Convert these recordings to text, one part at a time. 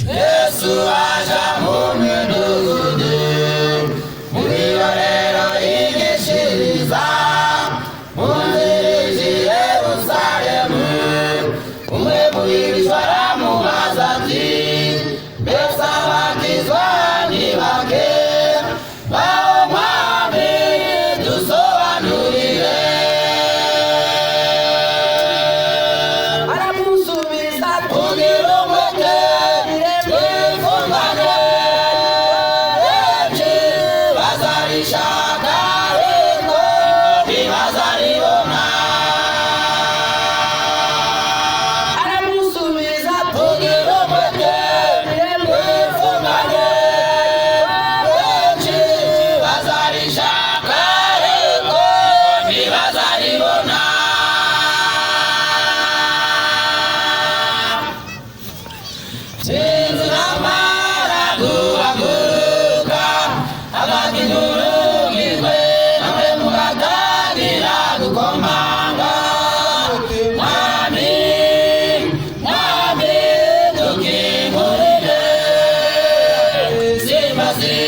Yesu aja mu midugudu, mu birorero yigishiriza, mu nzira ija i Yerusalemu. Umwe mu bigishwa aramubaza ati, mbese abakizwa ni bake? Baho Mwami dusobanurire. Aramusubiza ati, ugira umwete wifungane, benshi bazarishaka ariko ntibazaribona. Aramusubiza ati, ugira umwete wifungane, benshi bazarishaka ariko ntibazaribona. Sinzi namara guhaguruka, abakinurugirwe namwe mugatangira gukomanga. Mwami, Mwami dukingurire. Simbazi,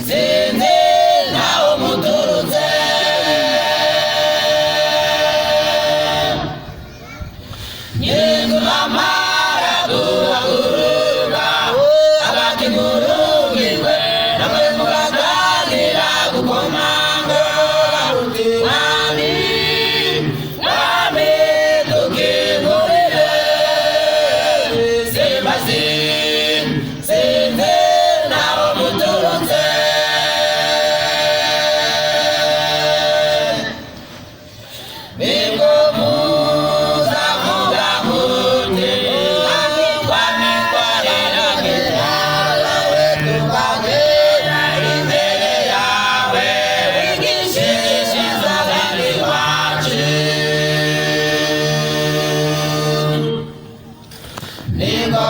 sinzi naho muturutse. Yesu namara guhaguruka, abakinurugirwe namwe mugatangira gukomanga. Mwami, Mwami dukingurire. Simbazi, sinzi naho muturutse. Nibwo muzavuga muti, twanikorera nk'intwaro tukagera imbere yawe, wigishiriza abandi bacu. Nibwo